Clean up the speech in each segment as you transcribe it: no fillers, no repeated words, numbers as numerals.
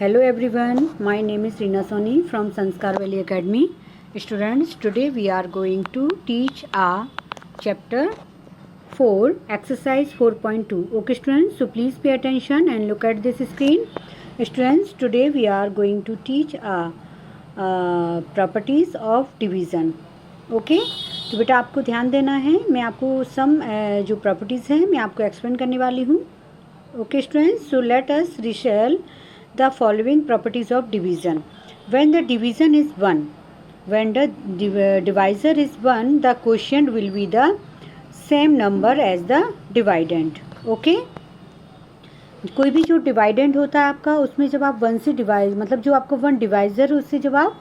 Hello everyone, my name is Reena Soni from Sanskar Valley Academy. Students, today we are going to teach a chapter 4, exercise 4.2. Okay students, so please pay attention and look at this screen. Students, today we are going to teach properties of division. Okay तो बेटा आपको ध्यान देना है, मैं आपको सम जो properties हैं मैं आपको एक्सप्लेन करने वाली हूँ. Okay students, so let us recall the following properties of division. When the division is 1, when the divisor is 1, the quotient will be the same number as the dividend. Okay, कोई भी जो dividend होता है आपका, उसमें जब आप 1 से डिवाइड मतलब जो आपका 1 डिवाइज़र उससे जब आप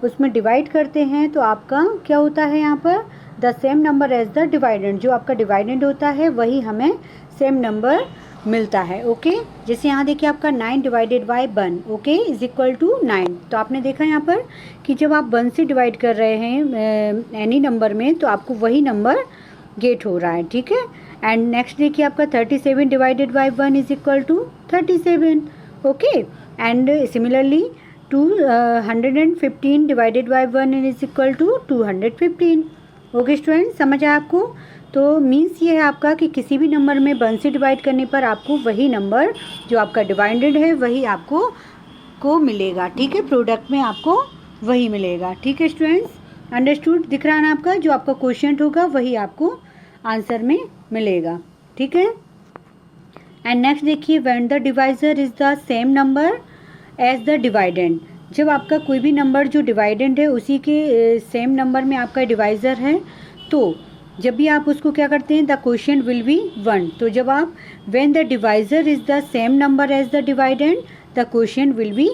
उसमें डिवाइड करते हैं तो आपका क्या होता है यहाँ पर the same number as the dividend. जो आपका डिवाइडेंड होता है वही हमें सेम नंबर मिलता है. ओके, जैसे यहाँ देखिए आपका 9 divided by 1 okay is equal to 9. तो आपने देखा यहाँ पर कि जब आप 1 से डिवाइड कर रहे हैं एनी नंबर में तो आपको वही नंबर गेट हो रहा है. ठीक है, एंड नेक्स्ट देखिए आपका 37 divided by 1 is equal to 37. Okay, and similarly 215 divided by 1 is equal to 215. Okay student, समझ आया आपको? तो मीन्स ये है आपका कि किसी भी नंबर में 1 से डिवाइड करने पर आपको वही नंबर जो आपका डिवाइडेड है वही आपको मिलेगा. ठीक है, प्रोडक्ट में आपको वही मिलेगा. ठीक है स्टूडेंट्स, अंडरस्टूड? दिख रहा है ना आपका जो आपका क्वेश्चन होगा वही आपको आंसर में मिलेगा. ठीक है, एंड नेक्स्ट देखिए when the divisor is the same number as the dividend. जब आपका कोई भी नंबर जो डिवाइडेंड है उसी के सेम नंबर में आपका डिवाइज़र है तो जब भी आप उसको क्या करते हैं द क्वोशिएंट विल बी 1. तो जब आप when the divisor is the same number as the dividend the quotient will be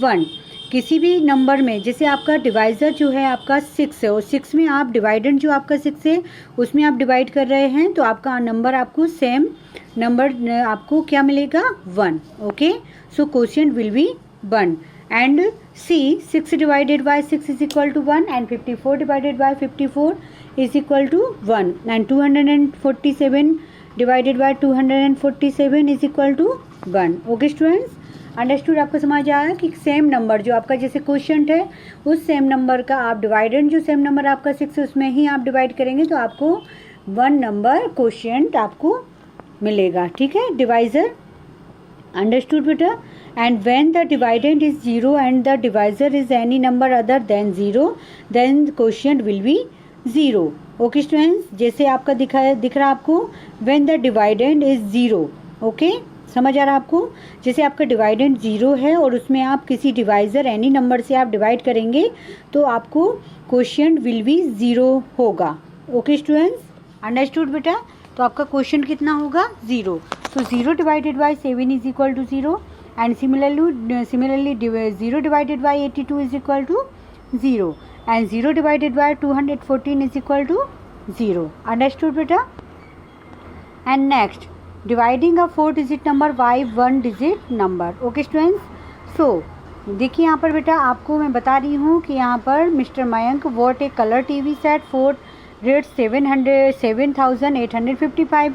1. किसी भी नंबर में जैसे आपका डिवाइज़र जो है आपका 6 है और 6 में आप डिवाइडेंड जो आपका 6 है उसमें आप डिवाइड कर रहे हैं तो आपका नंबर आपको सेम नंबर आपको क्या मिलेगा 1. Okay, so quotient will be 1. And see 6 divided by 6 is equal to 1 and 54 divided by 54 is equal to 1 and 247 divided by 247 is equal to 1. Okay students, understood? आपको समझ आया कि सेम नंबर जो आपका जैसे क्वोशिएंट है उस सेम नंबर का आप डिवाइडेंड जो सेम नंबर आपका 6 उसमें ही आप डिवाइड करेंगे तो आपको 1 नंबर क्वोशिएंट आपको मिलेगा. ठीक है, डिवाइज़र. अंडरस्टूड बेटा? And when the dividend is 0 and the divisor is any number other than 0 then quotient will be 0. Okay students, जैसे आपका दिख रहा आपको when the dividend is 0. Okay, समझ आ रहा आपको? जैसे आपका डिवाइडेंड 0 है और उसमें आप किसी डिवाइज़र एनी नंबर से आप डिवाइड करेंगे तो आपको क्वोशिएंट विल बी 0 होगा. ओके स्टूडेंट्स, अंडरस्टूड बेटा? तो आपका क्वोशिएंट कितना होगा 0. तो 0 divided by 7 is equal to 0 and similarly 0 divided by 82 is equal to 0 and 0 divided by 214 is equal to 0. Understood beta? And next, dividing a 4 digit number by 1 digit number. Okay students? So देखिए यहाँ पर बेटा आपको मैं बता रही हूँ कि यहाँ पर mister Mayank what A colour TV set for rate 7,855.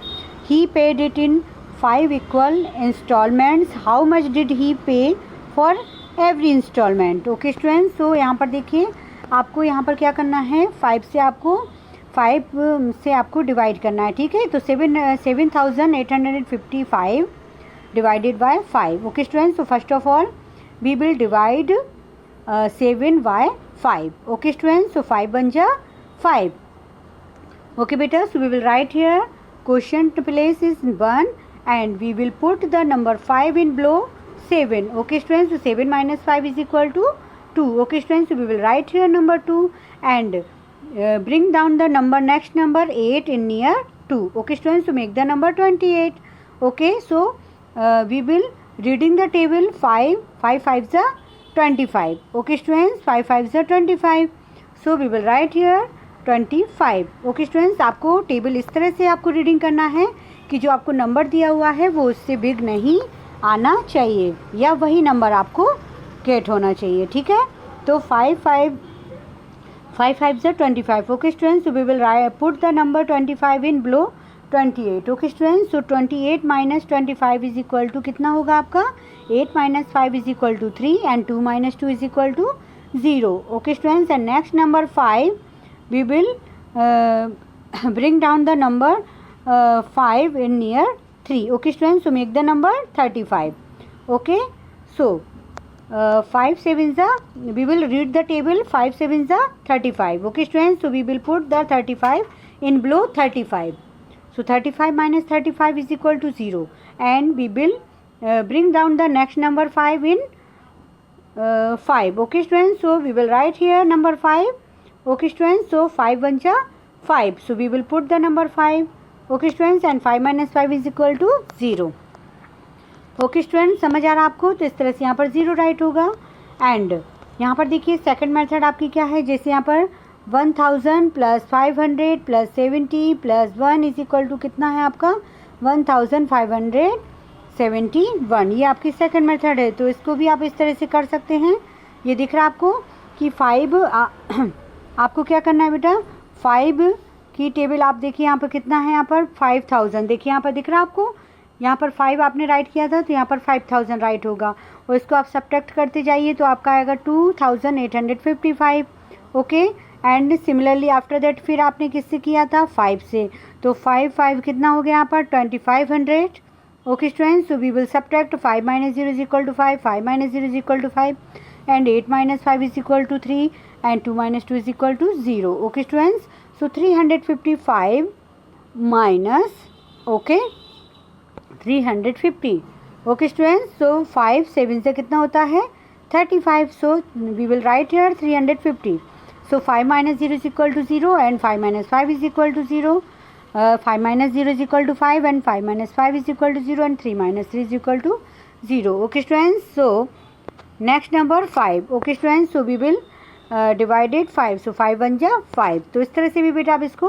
He paid it in 5 equal installments. How much did he pay for every installment? Okay students, so यहाँ पर देखिए आपको यहाँ पर क्या करना है 5 से आपको डिवाइड करना है. ठीक है, तो 7,855 डिवाइडेड बाय 5. ओके स्टूडेंट्स, तो first of all we will divide 7 by 5. Okay students, तो 5 बन जा 5. ओके बेटा, so we will write here quotient place is 1 and we will put the number 5 in below 7. Okay students, तो 7 minus 5 is equal to 2. Okay students, so we will write here number 2 and bring down the number next number 8 in near 2. Okay students, so make the number 28. Okay, so we will reading the table 5 5s are 25. Okay students, 5 5s are 25. So we will write here 25. Okay students, आपको table इस तरह से आपको reading करना है कि जो आपको नंबर दिया हुआ है वो उससे बिग नहीं आना चाहिए या वही नंबर आपको गेट होना चाहिए. ठीक है, तो 5 5s are 25. Okay students, we will put the number 25 in below 28. Okay students, so 28 minus 25 is equal to कितना होगा आपका 8 minus 5 is equal to 3 and 2 minus 2 is equal to 0. Okay students, and next number 5 we will bring down the number 5 in near 3. Okay students, so make the number 35. Okay, so 5 sevens are, we will read the table, 5 sevens are 35. Okay students, so we will put the 35 in below 35. So 35 minus 35 is equal to 0, and we will bring down the next number 5 in 5. Okay students, so we will write here number 5. Okay students, so 5 ones are 5, so we will put the number 5. Okay students, and 5 minus 5 is equal to 0. Okay student, समझ आ रहा आपको? तो इस तरह से यहाँ पर 0 राइट होगा. एंड यहाँ पर देखिए सेकंड मेथड आपकी क्या है, जैसे यहाँ पर 1000 plus 500 plus 70 plus 1 is equal to कितना है आपका 1571. ये आपकी सेकंड मेथड है, तो इसको भी आप इस तरह से कर सकते हैं. ये दिख रहा है आपको कि 5 आपको क्या करना है बेटा, 5 की टेबल आप देखिए यहाँ पर कितना है, यहाँ पर 5000. देखिए यहाँ पर दिख रहा है आपको, यहाँ पर 5 आपने राइट किया था तो यहाँ पर 5000 राइट होगा, और इसको आप सब्ट्रैक्ट करते जाइए तो आपका आएगा 2855. Okay, and similarly after that फिर आपने किससे किया था 5 से, तो 5 कितना हो गया यहाँ पर 2500. Okay students, so we will subtract 5 minus 0 is equal to 5 minus 0 is equal to 5 and 8 minus 5 is equal to 3 and 2 minus 2 is equal to 0. Okay students, so 355 minus 350. Okay students, so 5 7 से कितना होता है 35, so we will write here 350. So 5 minus 0 is equal to 0 and 5 minus 5 is equal to 0. 5 minus 0 is equal to 5 and 5 minus 5 is equal to 0 and 3 minus 3 is equal to 0. Okay students, so next number 5. Okay students, so we will divided 5, so 5 one जा 5. तो इस तरह से भी बेटा आप इसको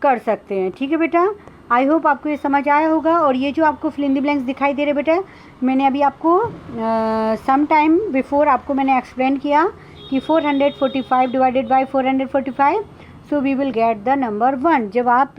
कर सकते हैं. ठीक है बेटा, आई होप आपको ये समझ आया होगा. और ये जो आपको फिल इन द ब्लैंक्स दिखाई दे रहे बेटा, मैंने अभी आपको सम टाइम बिफोर आपको मैंने एक्सप्लेन किया कि 445 divided by 445, so we will get the number 1. जब आप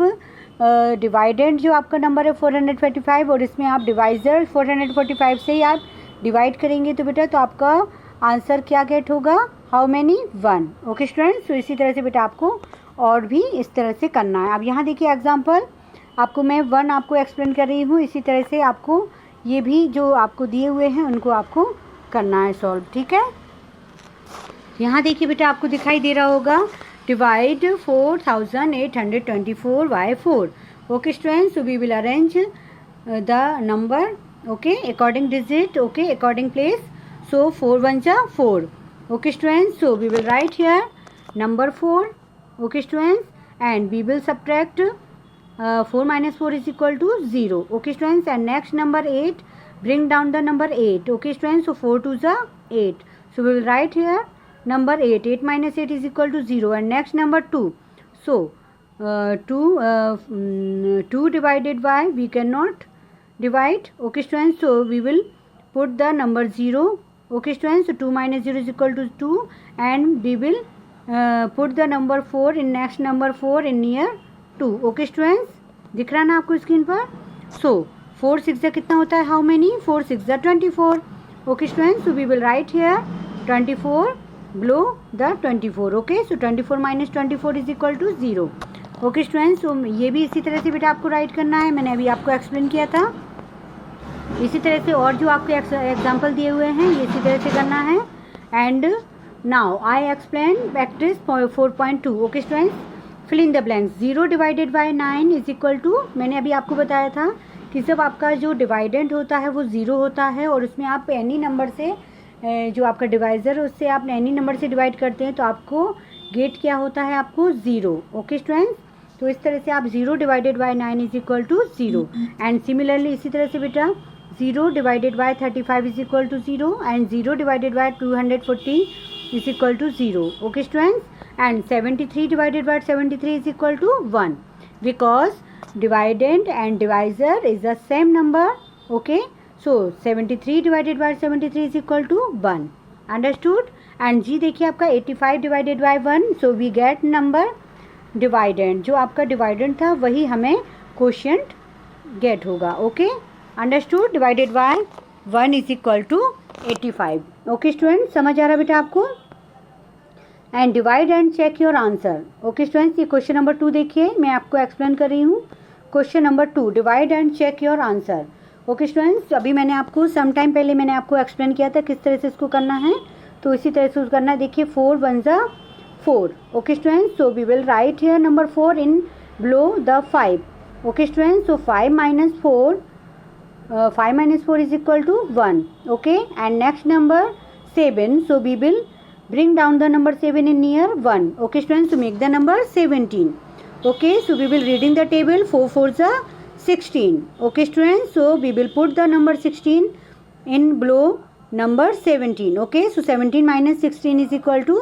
डिवाइडेड जो आपका नंबर है 445 और इसमें आप डिवाइजर 445 से ही आप डिवाइड करेंगे तो बेटा तो आपका आंसर क्या गेट होगा, हाउ मैनी 1. ओके स्टूडेंट्स, तो इसी तरह से बेटा आपको और भी इस तरह से करना है. अब यहाँ देखिए एग्जाम्पल आपको मैं 1 आपको एक्सप्लेन कर रही हूँ, इसी तरह से आपको ये भी जो आपको दिए हुए हैं उनको आपको करना है सॉल्व. ठीक है, यहाँ देखिए बेटा आपको दिखाई दे रहा होगा divide 4824 by 4. Okay students, so we will arrange the number okay according digit, okay according place. So 4 1 जा 4. Okay students, so we will write here number 4. Okay students, and we will subtract 4 minus 4 is equal to 0. Okay students, and next number 8, bring down the number 8. Okay students, so 4 2 is 8, so we will write here number 8 minus 8 is equal to 0. And next number 2, so 2 divided by, we cannot divide. Okay students, so we will put the number 0. Okay students, so 2 minus 0 is equal to 2, and we will put the number 4 in next number 4 in near 2. Okay students, दिख रहा ना आपको screen पर. so 4 6 जा कितना होता है, how many 4 6 जा 24. Okay students, so we will write here 24 below the 24. okay, so 24 minus 24 is equal to 0. Okay students, so ये भी इसी तरह से बेटा आपको राइट करना है, मैंने अभी आपको एक्सप्लेन किया था. इसी तरह से और जो आपके एग्जाम्पल दिए हुए हैं ये इसी तरह से करना है. And now I explain practice 4.2. okay students, fill in the blanks. 0 divided by 9 is equal to, मैंने अभी आपको बताया था कि जब आपका जो डिवाइडेंड होता है वो 0 होता है और उसमें आप एनी नंबर से जो आपका डिवाइज़र है उससे आप एनी नंबर से डिवाइड करते हैं तो आपको गेट क्या होता है, आपको 0. ओके स्टूडेंट्स, तो इस तरह से आप 0 divided by 9 is equal to 0. And similarly इसी तरह से बेटा 0 divided by 35 is equal to 0 and 0 divided by 240 is equal to 0. Okay students, and 73 divided by 73 is equal to 1 because dividend and divisor is the same number. Okay, so 73 divided by 73 is equal to 1. Understood? And जी देखिए आपका 85 divided by 1, so we get number dividend. जो आपका dividend था वही हमें quotient get होगा। Okay, understood. Divided by 1 is equal to 85। Okay student, समझ आ रहा बेटा आपको? And divide and check your answer. Okay students, ये क्वेश्चन नंबर 2 देखिए, मैं आपको एक्सप्लेन कर रही हूँ। Question number 2, divide and check your answer. Okay students, अभी मैंने आपको सम टाइम पहले मैंने आपको एक्सप्लेन किया था किस तरह से इसको करना है, तो इसी तरह से उसको करना है। देखिए 4 1 जा 4। Okay students, so we will write here number 4 in below the 5। Okay students, so 5 minus 4 is equal to 1. Okay, and next number 7, so we will bring down the number 7 in near 1. Okay students, to make the number 17. Okay, so we will read in the table 4 4s are 16. Okay students, so we will put the number 16 in below number 17. Okay, so 17 minus 16 is equal to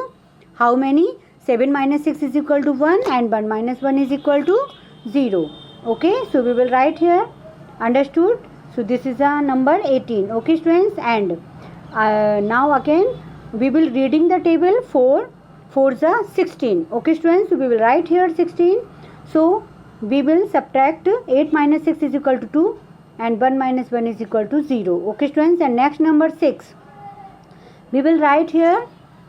how many? 7 minus 6 is equal to 1 and 1 minus 1 is equal to 0. Okay, so we will write here. Understood? So this is a number 18. Okay students, and now again we will reading the table 4 4s are 16. Okay students, so we will write here 16. So we will subtract 8 minus 6 is equal to 2 and 1 minus 1 is equal to 0. Okay students, and next number 6 we will write here.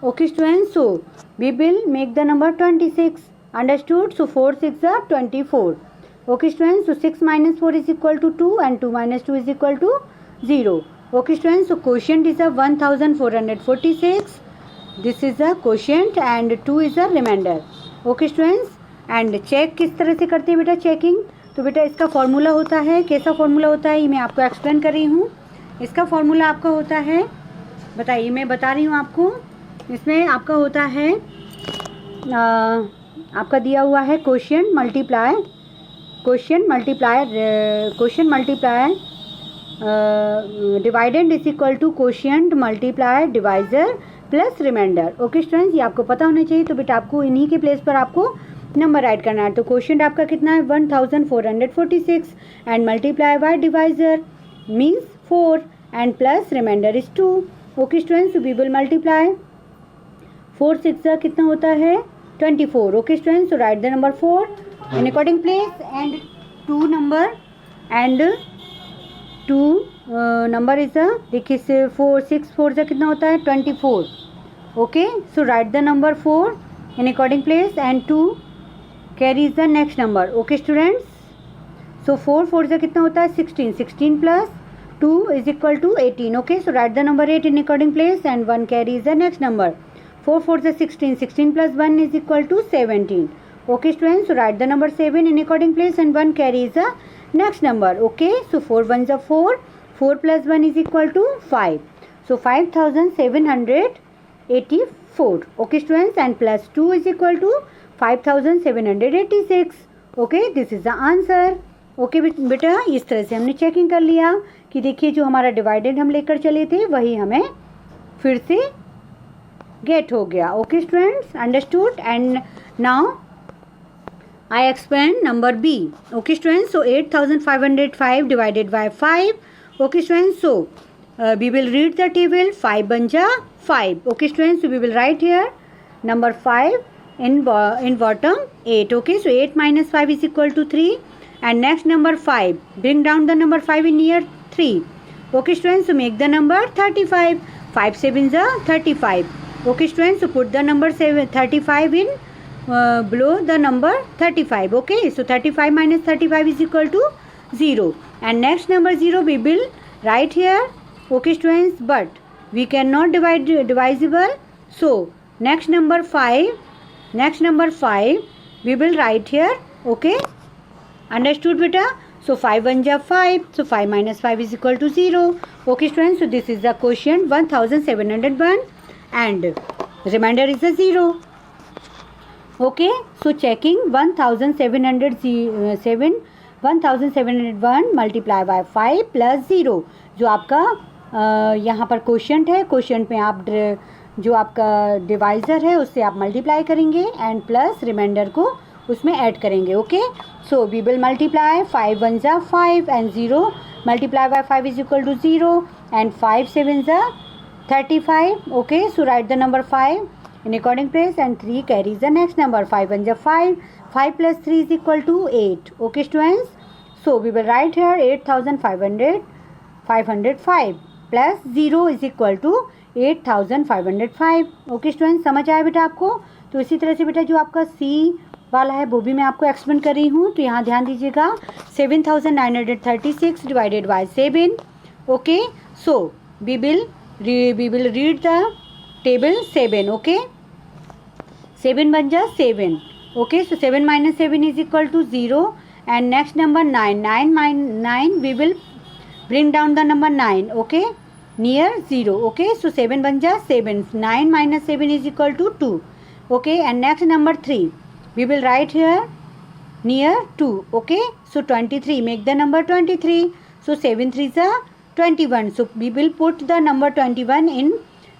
Okay students, so we will make the number 26. Understood? So 4 6 are 24. Okay students, so 6 minus 4 is equal to 2 and 2 minus 2 is equal to 0. Okay students, so quotient is a 1446. This is a quotient and 2 is a remainder. Okay students, and check किस तरह से करते हैं बेटा checking? तो बेटा इसका formula होता है, कैसा फॉर्मूला होता है ये मैं आपको एक्सप्लेन कर रही हूँ। इसका फॉर्मूला आपका होता है, बताइए, मैं बता रही हूँ आपको। इसमें आपका होता है आपका दिया हुआ है quotient multiply dividend is equal to quotient multiply divisor plus reminder. Okay students, ये आपको पता होना चाहिए। तो बेटा आपको इन्हीं के प्लेस पर आपको नंबर ऐड करना है। तो क्वोशिएंट आपका कितना है 1446 and multiply by divisor means 4 and plus reminder is 2। Okay students, we will multiply 4 6 कितना होता है 24. Okay students, so write the number 4 in according place and 2 number is a, देखिए से 4 6 4 से कितना होता है 24. Okay, so write the number 4 in according place and 2 carries the next number. Okay students, so 4 4 से कितना होता है 16 plus 2 is equal to 18. Okay, so write the number 8 in according place and 1 carries the next number. 4 4 is 16 plus 1 is equal to 17. Okay students, so write the number 7 in according place and 1 carries the next number. Okay, so 4 1s are 4 plus 1 is equal to 5. So 5784. Okay students, and plus 2 is equal to 5786. Okay, this is the answer. Okay बेटा, इस तरह से हमने checking कर लिया कि देखिए जो हमारा डिवाइडेड हम लेकर चले थे वही हमें फिर से गेट हो गया. Okay students, understood. And now I explain number B. Okay students, so 8505 divided by 5. Okay students, so we will read the table 5 one जा 5. Okay students, we will write here number 5 in bottom 8. Okay, so 8 minus 5 is equal to 3 and next number 5, bring down the number 5 in near 3. Okay students, so make the number 35. 5 7s are 35. Okay students, so put the number 35 in below the number 35. Okay, so 35 minus 35 is equal to 0 and next number 0 we will write here. Okay students, but we cannot divide divisible, so next number 5 we will write here. Okay, understood beta? So 5 1 ja 5, so 5 minus 5 is equal to 0. Okay students, so this is the quotient 1701 and remainder is a 0. Okay, so checking 1701 multiply by 5 plus 0. जो आपका यहाँ पर quotient है, quotient में आप जो आपका divisor है उससे आप मल्टीप्लाई करेंगे एंड प्लस रिमाइंडर को उसमें ऐड करेंगे. Okay, so we will multiply 5 1 जा 5 and 0 multiply by 5 is equal to 0 and 5 7 जा 35. Okay, so write the number 5 in according place and 3 carries the next number. 5 1 ja 5 plus 3 is equal to 8. Okay students, So we will write here 8,505 plus 0 is equal to 8,505. Okay student, समझ आया बेटा आपको? तो इसी तरह से बेटा जो आपका सी वाला है वो भी मैं आपको एक्सप्लेन कर रही हूँ. तो यहाँ ध्यान दीजिएगा 7,936 divided by 7. Okay, so we will read the table 7. Okay, 7 बन जा 7. Okay, so 7 minus 7 is equal to 0. And next number 9. 9 we will bring down the number 9. Okay, near 0. Okay, so 7 बन जा 7. 9 minus 7 is equal to 2. Okay, and next number 3 we will write here near 2. Okay, so 23, make the number 23. So 7 3s are 21. So we will put the number 21 in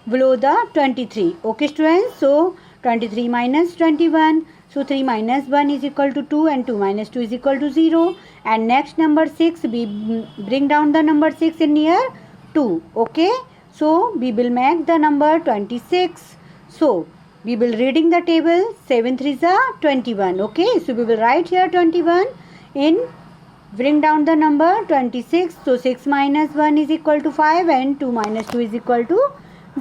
below the 23. Okay students, so 23 minus 21. So 3 minus 1 is equal to 2 and 2 minus 2 is equal to 0. And next number 6, we bring down the number 6 in near 2. Okay, so we will make the number 26. So we will reading the table 7 3s are 21. Okay, so we will write here 21 in bring down the number 26. So 6 minus 1 is equal to 5 and 2 minus 2 is equal to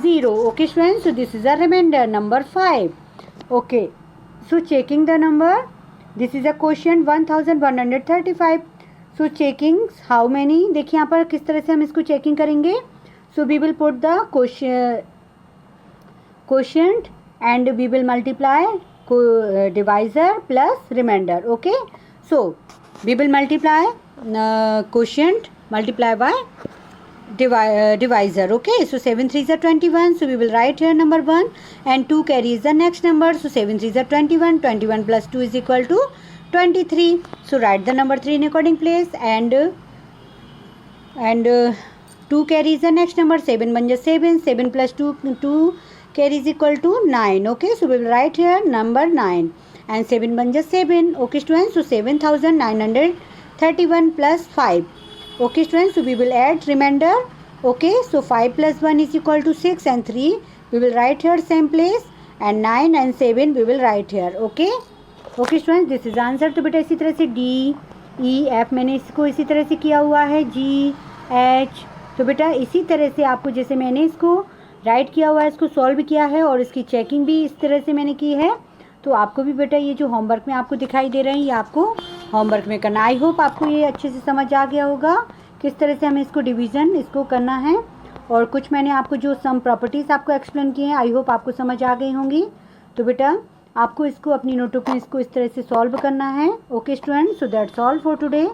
0. Okay students, so this is a remainder number 5. Okay, so checking the number, this is a quotient 1135. so checking how many, देखिए यहाँ पर किस तरह से हम इसको checking करेंगे. so we will put the quotient and we will multiply divisor plus remainder. Okay, so we will multiply quotient multiply by divisor. Okay, so 7 3s are 21. So we will write here number 1 and 2 carries the next number. So 7 3s are 21. 21 plus 2 is equal to 23. So write the number 3 in according place and 2 carries the next number. 7 banja 7. 7 plus 2 carries equal to 9. Okay, so we will write here number 9 and 7 banja 7. Okay students, so 7,931 plus 5. Okay students, so we will add remainder. Okay, so 5 plus 1 is equal to 6 and 3 we will write here same place and 9 and 7 we will write here. Okay, okay students, this is answer. तो बेटा इसी तरह से D E F मैंने इसको इसी तरह से किया हुआ है, G H. तो बेटा इसी तरह से आपको जैसे मैंने इसको राइट किया हुआ है इसको सॉल्व किया है और इसकी चेकिंग भी इस तरह से मैंने की है. तो आपको भी बेटा ये जो होमवर्क में आपको दिखाई दे रहे हैं ये आपको होमवर्क में करना. आई होप आपको ये अच्छे से समझ आ गया होगा किस तरह से हमें इसको डिवीज़न इसको करना है. और कुछ मैंने आपको जो सम प्रॉपर्टीज़ आपको एक्सप्लेन किए हैं आई होप आपको समझ आ गई होंगी. तो बेटा आपको इसको अपनी नोटबुक में इसको इस तरह से सॉल्व करना है. Okay student, so that's all for today.